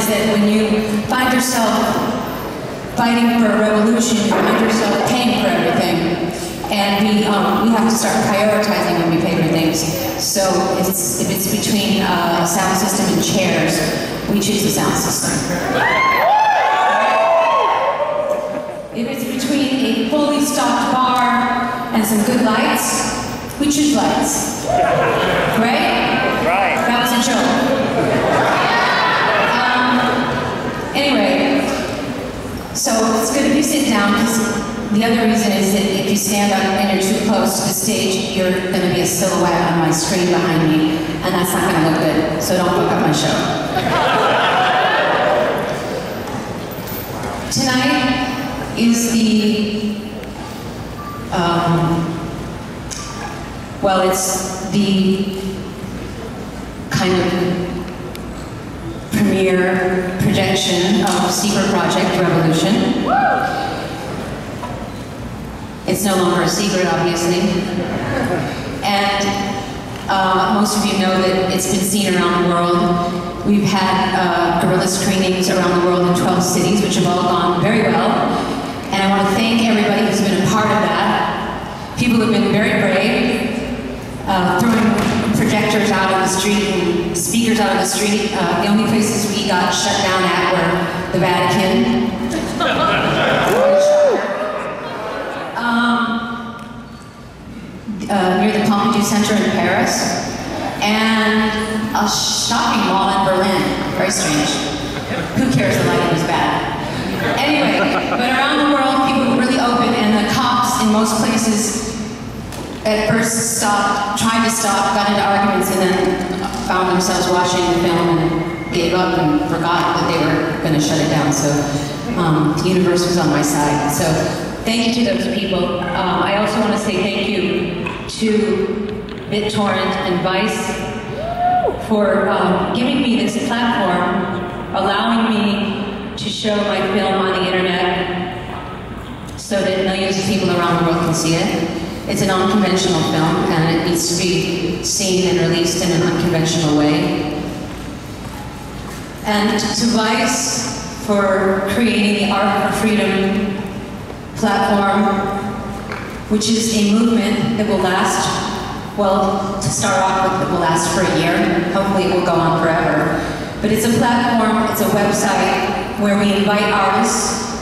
is that when you find yourself fighting for a revolution, you find yourself paying for everything. And we have to start prioritizing when we pay for things. So if it's between a sound system and chairs, we choose the sound system. If it's between a fully stocked bar and some good lights, we choose lights. Right? Right. That was a joke. Anyway, so it's good if you sit down, because the other reason is that if you stand up and you're too close to the stage, you're going to be a silhouette on my screen behind me, and that's not going to look good, so don't fuck up my show. Tonight is the, well, it's the kind of premiere projection of Secret Project Revolution. It's no longer a secret, obviously. And most of you know that it's been seen around the world. We've had guerrilla screenings around the world in 12 cities, which have all gone very well. And I want to thank everybody who's been a part of that. People have been very brave, throwing projectors out on the street and speakers out on the street. The only places we got shut down at were the Vatican. Near the Pompidou Center in Paris, and a shopping mall in Berlin. Very strange. Who cares, the lighting was bad. Anyway, but around the world, people were really open, and the cops in most places at first tried to stop, got into arguments, and then found themselves watching the film and gave up and forgot that they were going to shut it down. So the universe was on my side. So thank you to those people. I also want to say thank you to BitTorrent and Vice for giving me this platform, allowing me to show my film on the internet so that millions of people around the world can see it. It's an unconventional film, and it needs to be seen and released in an unconventional way. And to Vice for creating the Art for Freedom platform, which is a movement that will last, well, to start off with, it will last for a year. Hopefully it will go on forever. But it's a platform, it's a website where we invite artists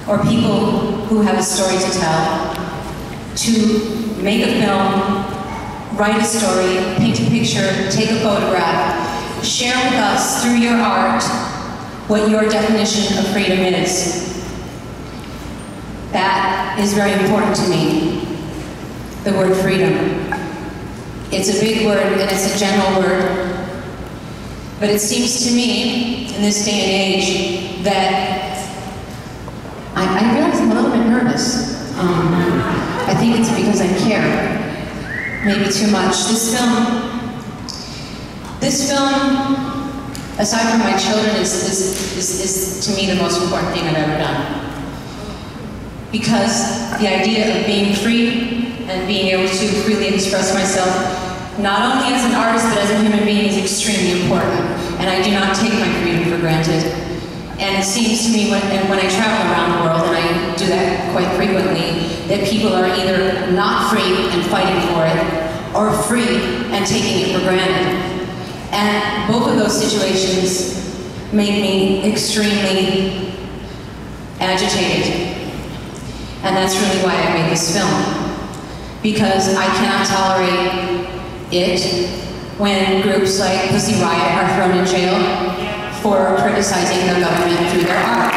or people who have a story to tell to make a film, write a story, paint a picture, take a photograph, share with us through your art what your definition of freedom is. That is very important to me, the word freedom. It's a big word and it's a general word, but it seems to me, in this day and age, that I realize I'm a little bit nervous. I think it's because I care, maybe too much. This film, aside from my children, is to me the most important thing I've ever done. Because the idea of being free and being able to freely express myself, not only as an artist but as a human being, is extremely important. And I do not take my freedom for granted. And it seems to me when I travel around the world, and I do that quite frequently, that people are either not free and fighting for it, or free and taking it for granted. And both of those situations make me extremely agitated. And that's really why I made this film. Because I cannot tolerate it when groups like Pussy Riot are thrown in jail for criticizing their government through their art.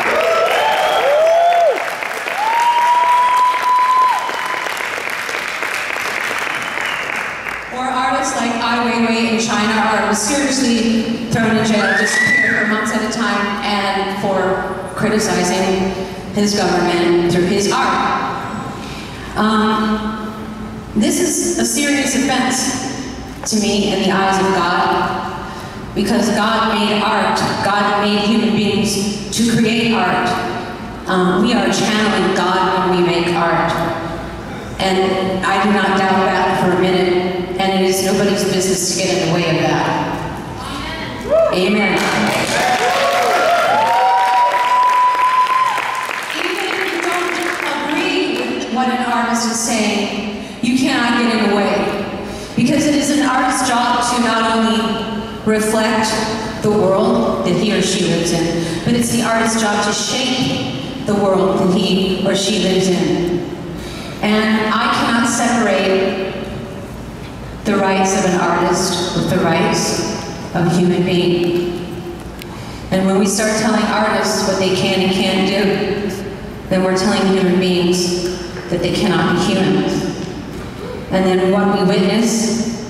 Or artists like Ai Weiwei in China are mysteriously thrown in jail, disappear for months at a time, and for criticizing his government through his art. This is a serious offense to me in the eyes of God, because God made art, God made human beings to create art. We are channeling God when we make art. And I do not doubt that for a minute, and it is nobody's business to get in the way of that. Amen. reflect the world that he or she lives in, but it's the artist's job to shape the world that he or she lives in. And I cannot separate the rights of an artist with the rights of a human being. And when we start telling artists what they can and can't do, then we're telling human beings that they cannot be humans. And then what we witness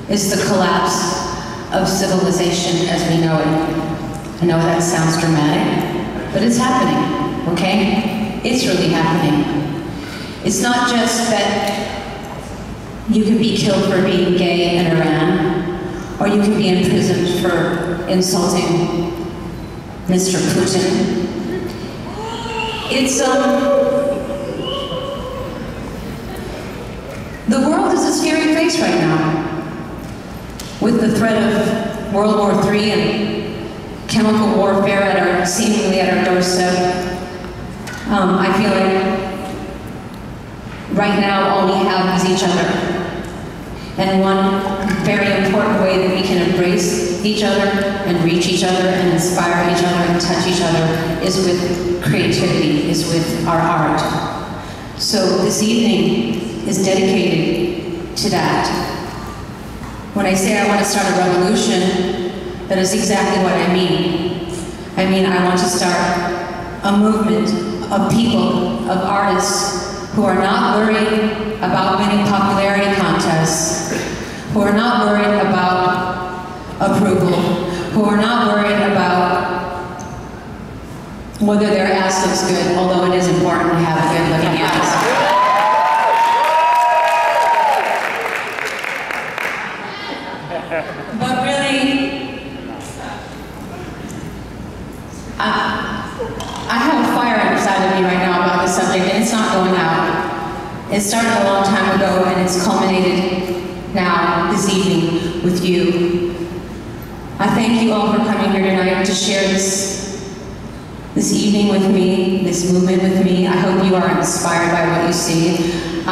is the collapse of civilization as we know it. I know that sounds dramatic, but it's happening, okay? It's really happening. It's not just that you can be killed for being gay in Iran, or you can be imprisoned for insulting Mr. Putin. It's, the world is a scary place right now, with the threat of World War III and chemical warfare seemingly at our doorstep. I feel like right now all we have is each other. And one very important way that we can embrace each other and reach each other and inspire each other and touch each other is with creativity, is with our art. So this evening is dedicated to that. When I say I want to start a revolution, that is exactly what I mean. I mean, I want to start a movement of people, of artists, who are not worried about winning popularity contests, who are not worried about approval, who are not worried about whether their ass looks good, although it is important to have a good-looking ass. But really, I have a fire inside of me right now about this subject, and it's not going out. It started a long time ago, and it's culminated now, this evening, with you. I thank you all for coming here tonight to share this evening with me, this movement with me. I hope you are inspired by what you see. I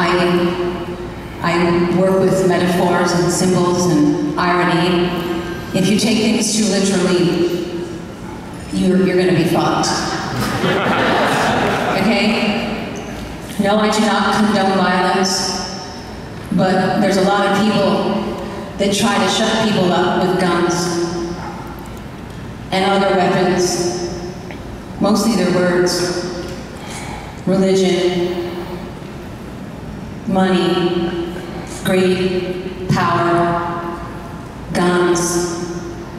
work with metaphors and symbols and irony. If you take things too literally, you're going to be fucked. Okay? No, I do not condone violence, but there's a lot of people that try to shut people up with guns and other weapons, mostly their words, religion, money, greed, power, guns.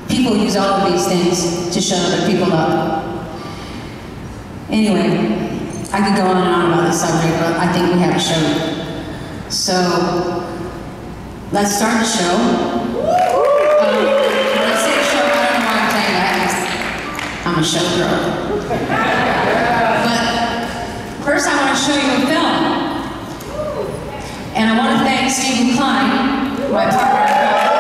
People use all of these things to shut other people up. Anyway, I could go on and on about this subject, but I think we have a show. So, let's start the show. When I say show, I don't know why I'm saying that, I'm a show girl. But first I want to show you a film. And I want to thank Stephen Klein, my partner in crime.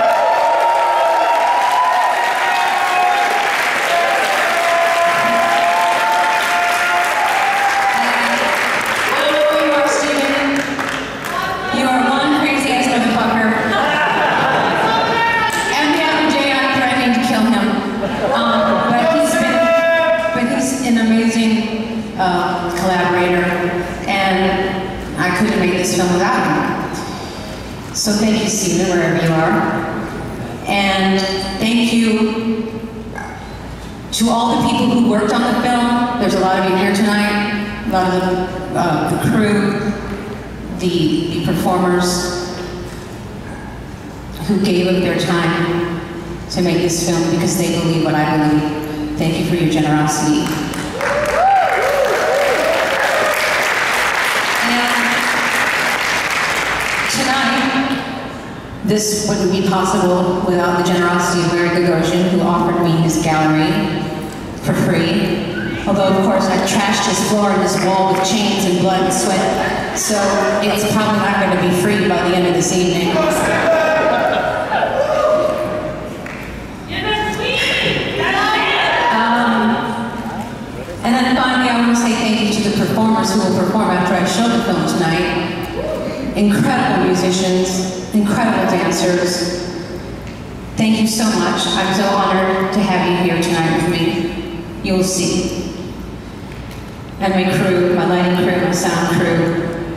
Collaborator, and I couldn't make this film without him. So thank you, Stephen, wherever you are. And thank you to all the people who worked on the film. There's a lot of you here tonight, a lot of the crew, the performers who gave up their time to make this film because they believe what I believe. Thank you for your generosity. This wouldn't be possible without the generosity of Larry Gagosian, who offered me his gallery for free. Although, of course, I trashed his floor and his wall with chains and blood and sweat, so it's probably not going to be free by the end of this evening. And then finally, I want to say thank you to the performers who will perform after I show the film tonight. Incredible musicians, incredible dancers, Thank you so much. I'm so honored to have you here tonight with me. You'll see. And my crew, my lighting crew, my sound crew,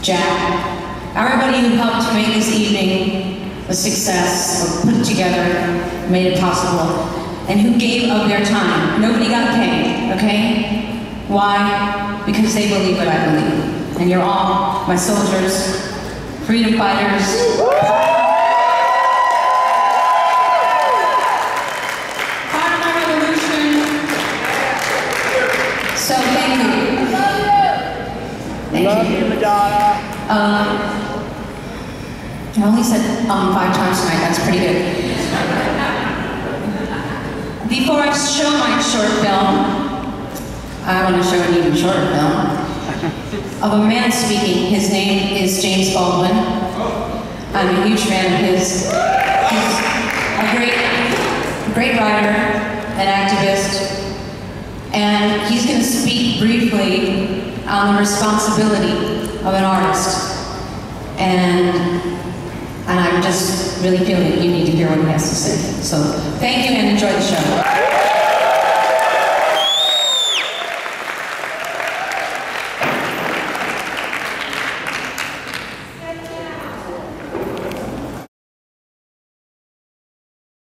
Jack, everybody who helped to make this evening a success, or put it together, made it possible, and who gave of their time. Nobody got paid, okay? Why? Because they believe what I believe. And you're all my soldiers, freedom fighters. Part of my revolution. So thank you. Love you, Madonna. I only said 5 times tonight, that's pretty good. Before I show my short film, I want to show an even shorter film of a man speaking. His name is James Baldwin. I'm a huge fan of his. He's a great writer, an activist, and he's going to speak briefly on the responsibility of an artist. And I just really feel that you need to hear what he has to say. So thank you and enjoy the show.